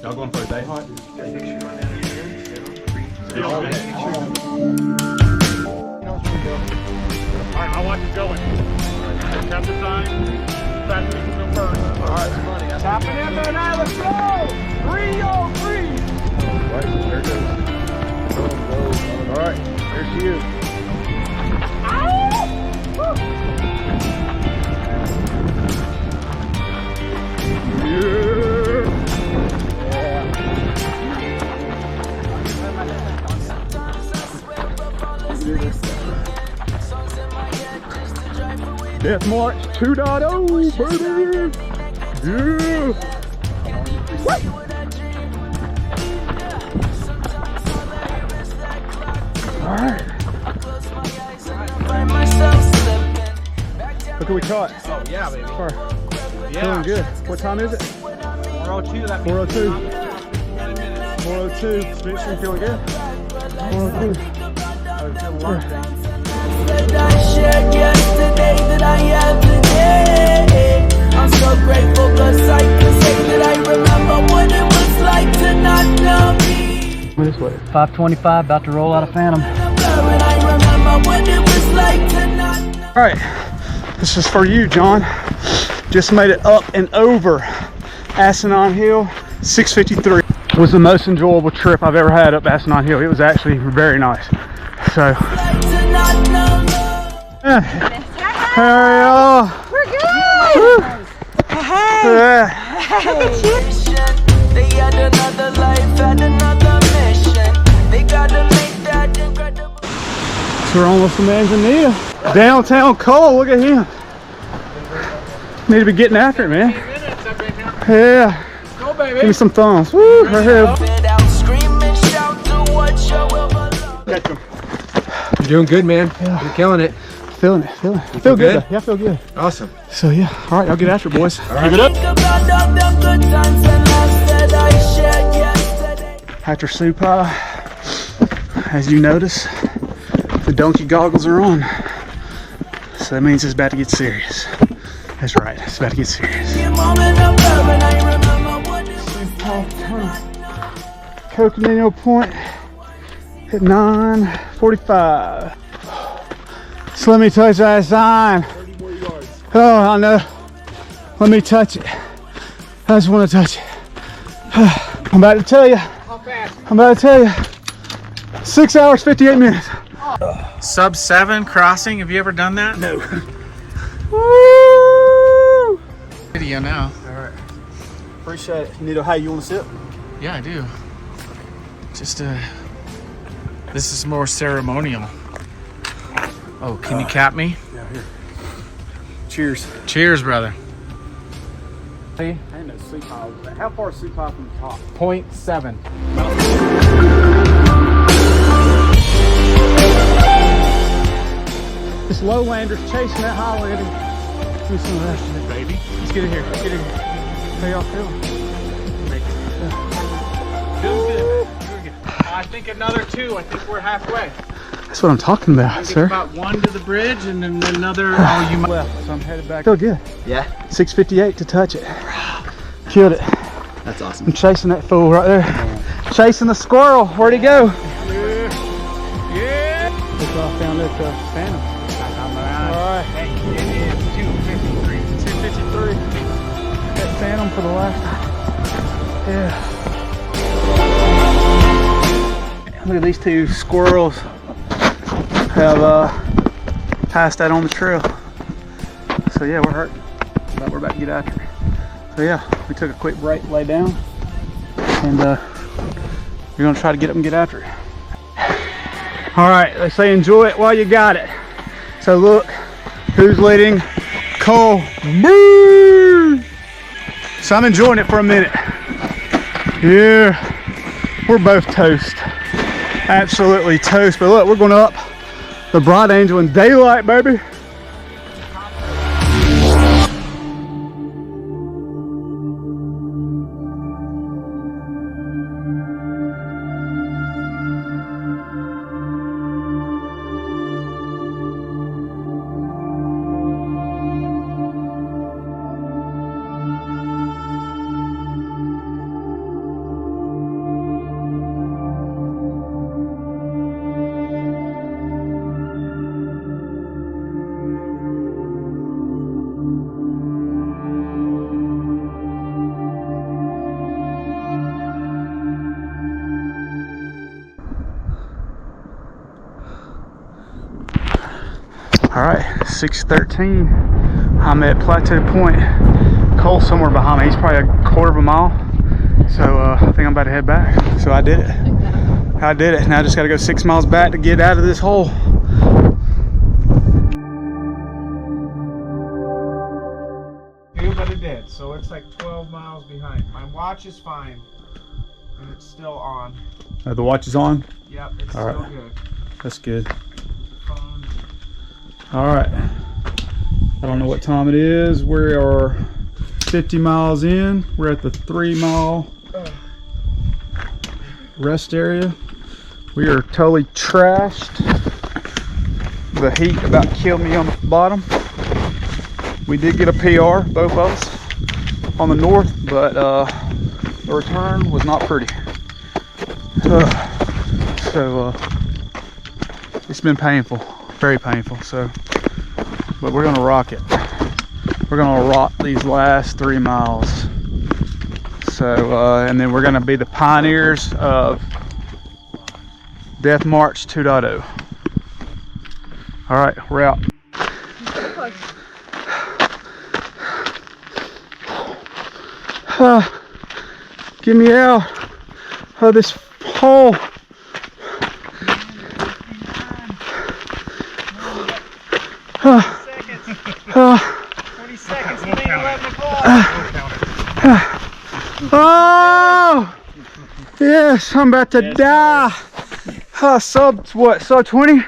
Y'all going for a day hunt? Alright, my watch is going. Tap the sign. Fast we can go first. Alright, it's money. Tapping in there now, let's go! 303! Right, there it goes. Alright, there she is. Death March 2.0, baby! Yeah! Alright. Look who we caught. Oh, yeah, baby. Yeah. Feeling good. What time is it? 4:02. That 4:02. 4:02. Spitson feeling good? 4:02. That I shared yesterday that I have today. I'm so grateful cause I can say that I remember what it was like to not know me. This way. 525, about to roll out of Phantom. And I remember what it was like to not know. Alright, this is for you, John. Just made it up and over Assanon Hill, 653. It was the most enjoyable trip I've ever had up Assanon Hill. It was actually very nice. So, yeah. Hey, y'all. We're good. Yeah. They had another life, had another mission. They gotta make that incredible. So we're almost to Manzanita. Downtown Cole, look at him. Need to be getting after it, man. Yeah. Let's go, baby. Give me some thumbs. Woo, right here. Catch him. You're doing good, man. Yeah. You're killing it. Feeling it. Feel Feel good? good. Yeah, I feel good. Awesome. So yeah, all right, I'll get after it, boys. All right. Keep it up. After soup pie, as you notice, the donkey goggles are on. So that means it's about to get serious. That's right, it's about to get serious. Coconino Point at 9:45. So let me touch that sign. Oh, I know. Let me touch it. I just want to touch it. I'm about to tell you. I'm about to tell you. 6 hours, 58 minutes. Sub 7 crossing. Have you ever done that? No. Woo! Video now. All right. Appreciate it. Nito, hey, you want to sip? Yeah, I do. Just this is more ceremonial. Oh, can you cap me? Yeah, here. Cheers. Cheers, brother. Hey, I ain't no soup pie. How far is soup pie from the top? 0.7. This lowlander's chasing that Highlander. Do some of that shit, baby. Let's get in here. Let's get in here. How y'all feeling? Feels good. Feels good. I think another 2. I think we're halfway. That's what I'm talking about, I think sir. about 1 to the bridge and then another. Oh, you might. Left, so I'm headed back. Feel good. Yeah. 6:58 to touch it. Killed it. That's awesome. I'm chasing that fool right there. Chasing the squirrel. Where'd he go? Yeah. That's all I found at Phantom. Alright. Hey, it is 253. 253. That Phantom for the last time. Yeah. Look at these two squirrels have passed out on the trail. So yeah, we're hurt. But we're about to get after it. So yeah, we took a quick break, lay down, and we're gonna try to get up and get after it. All right, they say enjoy it while you got it. So look, who's leading? Cole. Boo! So I'm enjoying it for a minute. Yeah, we're both toast. Absolutely toast. But look, we're going up the Bright Angel in daylight, baby. right, 6:13. I'm at Plateau Point. Cole's somewhere behind me. He's probably a quarter of a mile. So I think I'm about to head back. So I did it. I did it. Now I just got to go 6 miles back to get out of this hole. But it did. So it's like 12 miles behind. My watch is fine. And it's still on. The watch is on? Yep, it's All still right. good. That's good. Phone. All right. I don't know what time it is. We are 50 miles in. We're at the 3 mile rest area. We are totally trashed. The heat about killed me on the bottom. We did get a PR, both of us, on the north, but the return was not pretty. So it's been painful, very painful. So, but we're gonna rock it. We're gonna rock these last 3 miles. So, and then we're gonna be the pioneers of Death March 2.0. All right, we're out. Get me out of this hole. 20 seconds to be 11 o'clock. Oh, yes, I'm about to die. Sub 20?